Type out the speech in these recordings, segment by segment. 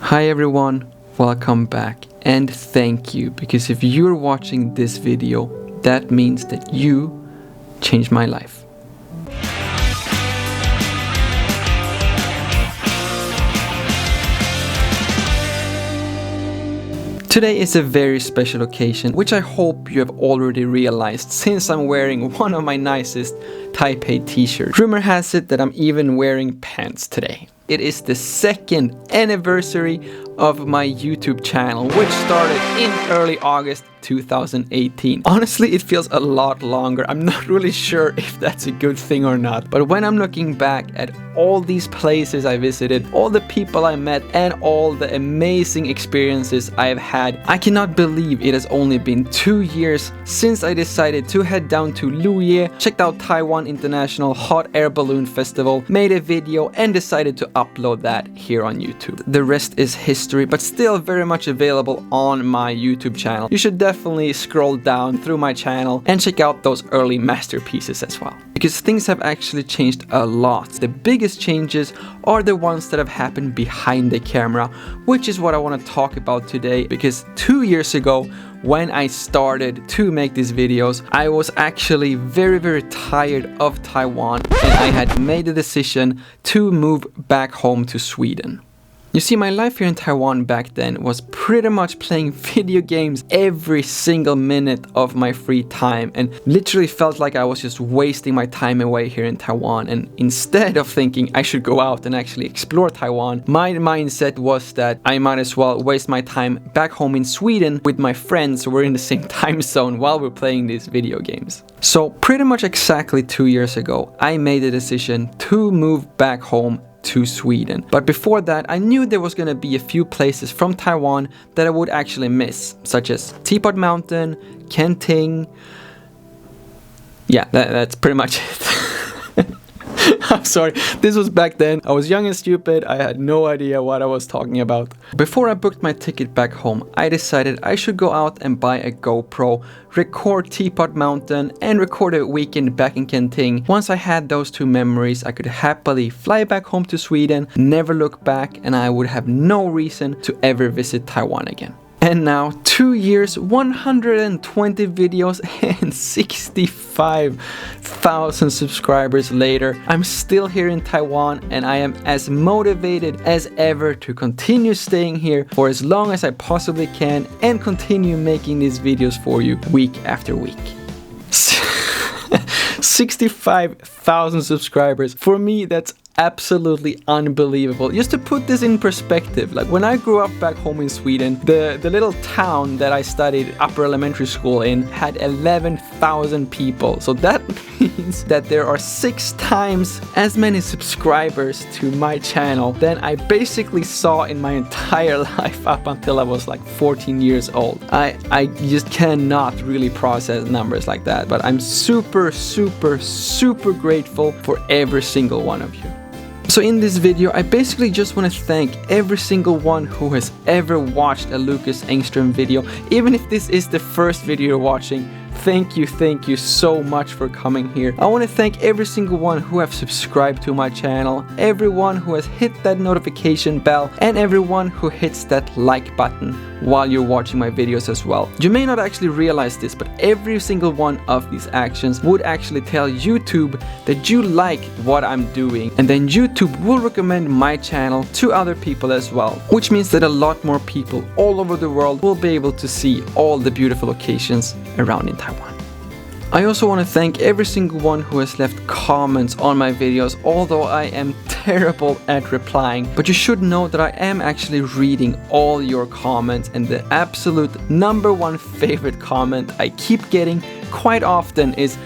Hi everyone, welcome back and thank you, because if you're watching this video, that means that you changed my life. Today is a very special occasion, which I hope you have already realized since I'm wearing one of my nicest Taipei t-shirts. Rumor has it that I'm even wearing pants today. It is the second anniversary of my YouTube channel, which started in early August 2018. Honestly, it feels a lot longer. I'm not really sure if that's a good thing or not. But when I'm looking back at all these places I visited, all the people I met, and all the amazing experiences I have had, I cannot believe it has only been 2 years since I decided to head down to Luye, checked out Taiwan International Hot Air Balloon Festival, made a video, and decided to upload that here on YouTube. The rest is history, but still very much available on my YouTube channel. You should definitely scroll down through my channel and check out those early masterpieces as well, because things have actually changed a lot. The biggest changes are the ones that have happened behind the camera, which is what I want to talk about today, because 2 years ago, when I started to make these videos, I was actually very tired of Taiwan, and I had made the decision to move back home to Sweden. You see, my life here in Taiwan back then was pretty much playing video games every single minute of my free time, and literally felt like I was just wasting my time away here in Taiwan. And instead of thinking I should go out and actually explore Taiwan, my mindset was that I might as well waste my time back home in Sweden with my friends who were in the same time zone while we're playing these video games. So pretty much exactly 2 years ago, I made a decision to move back home to Sweden. But before that, I knew there was gonna be a few places from Taiwan that I would actually miss, such as Teapot Mountain, Kenting. Yeah, that's pretty much it. I'm sorry, this was back then. I was young and stupid. I had no idea what I was talking about. Before I booked my ticket back home, I decided I should go out and buy a GoPro, record Teapot Mountain, and record a weekend back in Kenting. Once I had those two memories, I could happily fly back home to Sweden, never look back, and I would have no reason to ever visit Taiwan again. And now, 2 years, 120 videos, and 65,000 subscribers later, I'm still here in Taiwan, and I am as motivated as ever to continue staying here for as long as I possibly can and continue making these videos for you week after week. 65,000 subscribers. For me, that's absolutely unbelievable. Just to put this in perspective, like when I grew up back home in Sweden, the little town that I studied upper elementary school in had 11,000 people. So that means that there are 6 times as many subscribers to my channel than I basically saw in my entire life up until I was like 14 years old. I just cannot really process numbers like that, but I'm super grateful for every single one of you. So in this video, I basically just want to thank every single one who has ever watched a Lukas Engström video. Even if this is the first video you're watching, thank you so much for coming here. I want to thank every single one who have subscribed to my channel, everyone who has hit that notification bell, and everyone who hits that like button while you're watching my videos as well. You may not actually realize this, but every single one of these actions would actually tell YouTube that you like what I'm doing, and then YouTube will recommend my channel to other people as well, which means that a lot more people all over the world will be able to see all the beautiful locations around in Taiwan. I also want to thank every single one who has left comments on my videos, although I am terrible at replying. But you should know that I am actually reading all your comments, and the absolute #1 favorite comment I keep getting quite often is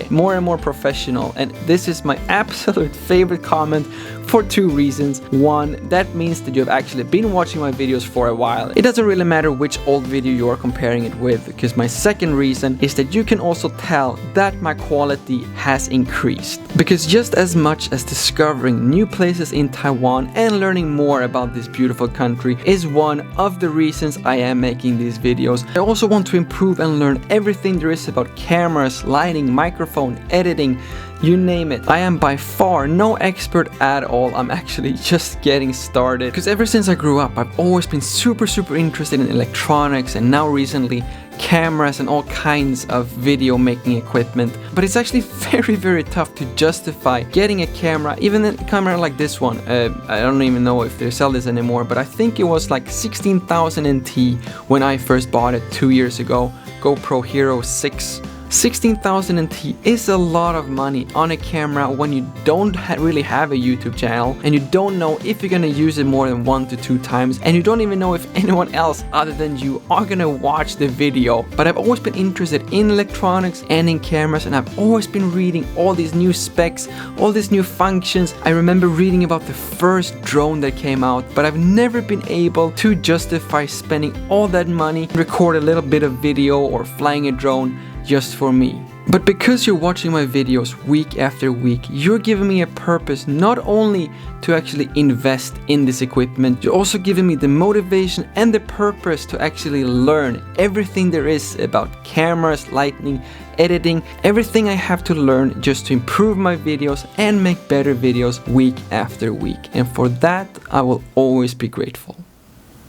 more and more professional, and this is my absolute favorite comment for 2 reasons. One, that means that you have actually been watching my videos for a while. It doesn't really matter which old video you are comparing it with, because my second reason is that you can also tell that my quality has increased. Because just as much as discovering new places in Taiwan and learning more about this beautiful country is one of the reasons I am making these videos, I also want to improve and learn everything there is about cameras, lighting, microphone, editing, you name it. I am by far no expert at all. I'm actually just getting started. Because ever since I grew up, I've always been super interested in electronics, and now recently cameras and all kinds of video making equipment. But it's actually very tough to justify getting a camera, even a camera like this one. I don't even know if they sell this anymore, but I think it was like 16,000 NT when I first bought it 2 years ago. GoPro Hero 6. 16,000 NT is a lot of money on a camera when you don't really have a YouTube channel, and you don't know if you're gonna use it more than 1 to 2 times, and you don't even know if anyone else other than you are gonna watch the video. But I've always been interested in electronics and in cameras, and I've always been reading all these new specs, all these new functions. I remember reading about the first drone that came out, but I've never been able to justify spending all that money to record a little bit of video or flying a drone just for me. But because you're watching my videos week after week, you're giving me a purpose not only to actually invest in this equipment, you're also giving me the motivation and the purpose to actually learn everything there is about cameras, lighting, editing, everything I have to learn just to improve my videos and make better videos week after week. And for that, I will always be grateful.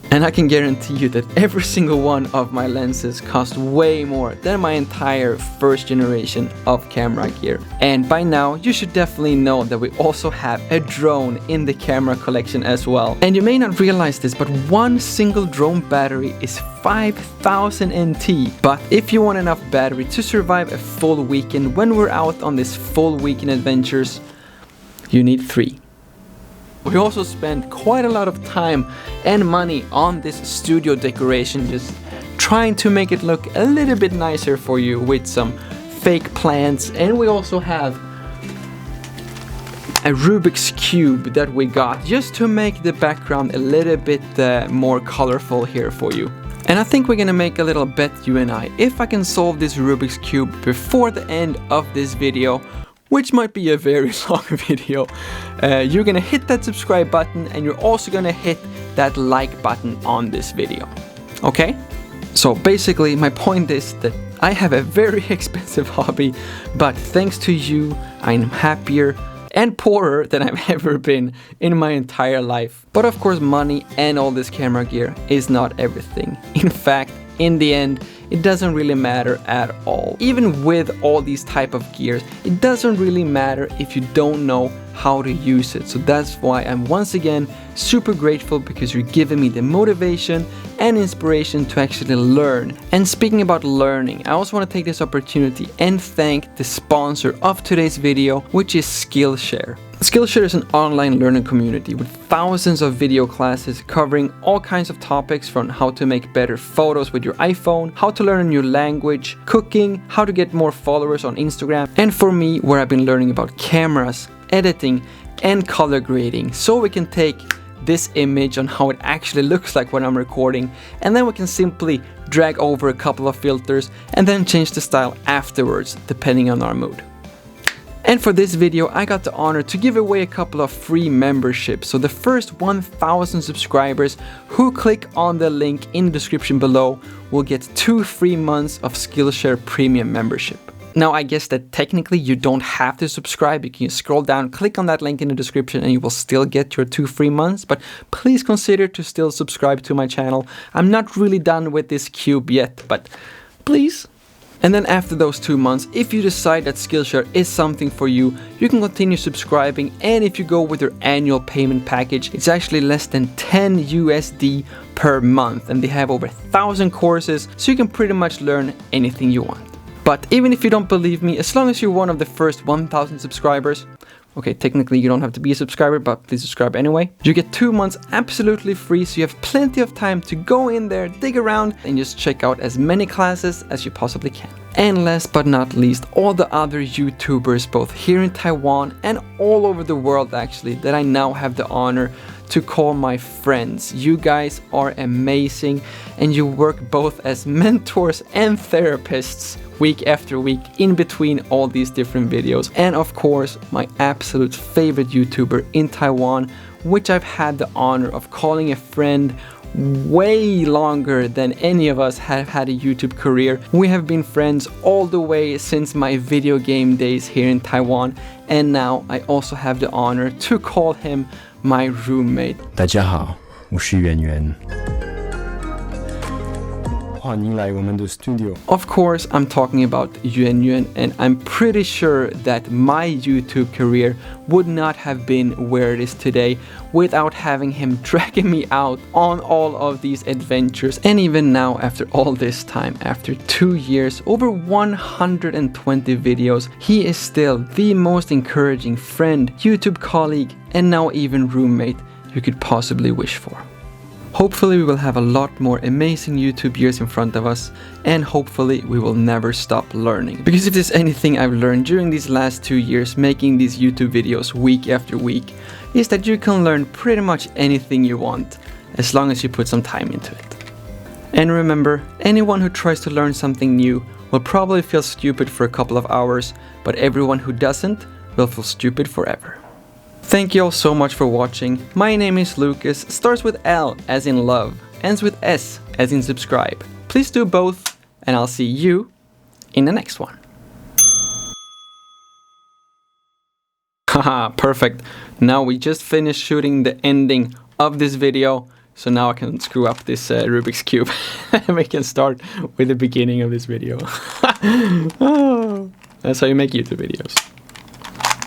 And I can guarantee you that every single one of my lenses cost way more than my entire first generation of camera gear. And by now, you should definitely know that we also have a drone in the camera collection as well. And you may not realize this, but one single drone battery is 5,000 NT. But if you want enough battery to survive a full weekend when we're out on these full weekend adventures, you need 3. We also spend quite a lot of time and money on this studio decoration, just trying to make it look a little bit nicer for you with some fake plants. And we also have a Rubik's Cube that we got just to make the background a little bit more colorful here for you. And I think we're gonna make a little bet, you and I. If I can solve this Rubik's Cube before the end of this video, which might be a very long video, you're gonna hit that subscribe button, and you're also gonna hit that like button on this video. Okay? So basically my point is that I have a very expensive hobby, but thanks to you, I'm happier and poorer than I've ever been in my entire life. But of course, money and all this camera gear is not everything. In fact, in the end, it doesn't really matter at all. Even with all these type of gears, it doesn't really matter if you don't know how to use it. So that's why I'm once again super grateful, because you're giving me the motivation and inspiration to actually learn. And speaking about learning, I also want to take this opportunity and thank the sponsor of today's video, which is Skillshare. Skillshare is an online learning community with thousands of video classes covering all kinds of topics, from how to make better photos with your iPhone, how to learn a new language, cooking, how to get more followers on Instagram, and for me, where I've been learning about cameras, editing, and color grading, so we can take this image on how it actually looks like when I'm recording, and then we can simply drag over a couple of filters and then change the style afterwards, depending on our mood. And for this video, I got the honor to give away a couple of free memberships. So the first 1,000 subscribers who click on the link in the description below will get 2 free months of Skillshare Premium membership. Now, I guess that technically you don't have to subscribe. You can scroll down, click on that link in the description, and you will still get your 2 free months. But please consider to still subscribe to my channel. I'm not really done with this cube yet, but please. And then after those 2 months, if you decide that Skillshare is something for you, you can continue subscribing. And if you go with your annual payment package, it's actually less than 10 USD per month. And they have over 1,000 courses, so you can pretty much learn anything you want. But even if you don't believe me, as long as you're one of the first 1,000 subscribers, okay, technically you don't have to be a subscriber, but please subscribe anyway, you get 2 months absolutely free, so you have plenty of time to go in there, dig around, and just check out as many classes as you possibly can. And last but not least, all the other YouTubers, both here in Taiwan and all over the world actually, that I now have the honor to call my friends. You guys are amazing, and you work both as mentors and therapists week after week in between all these different videos. And of course, my absolute favorite YouTuber in Taiwan, which I've had the honor of calling a friend way longer than any of us have had a YouTube career. We have been friends all the way since my video game days here in Taiwan, and now I also have the honor to call him my roommate. 大家好，我是圆圆。欢迎来我们的 studio. Of course, I'm talking about Yuan Yuan, and I'm pretty sure that my YouTube career would not have been where it is today without having him dragging me out on all of these adventures. And even now, after all this time, after 2 years, over 120 videos, he is still the most encouraging friend, YouTube colleague, and now even roommate you could possibly wish for. Hopefully we will have a lot more amazing YouTube years in front of us, and hopefully we will never stop learning. Because if there's anything I've learned during these last 2 years making these YouTube videos week after week, is that you can learn pretty much anything you want, as long as you put some time into it. And remember, anyone who tries to learn something new will probably feel stupid for a couple of hours, but everyone who doesn't will feel stupid forever. Thank you all so much for watching. My name is Lukas, starts with L as in love, ends with S as in subscribe. Please do both, and I'll see you in the next one. Haha, perfect. Now we just finished shooting the ending of this video, so now I can screw up this Rubik's Cube and we can start with the beginning of this video. Oh, that's how you make YouTube videos.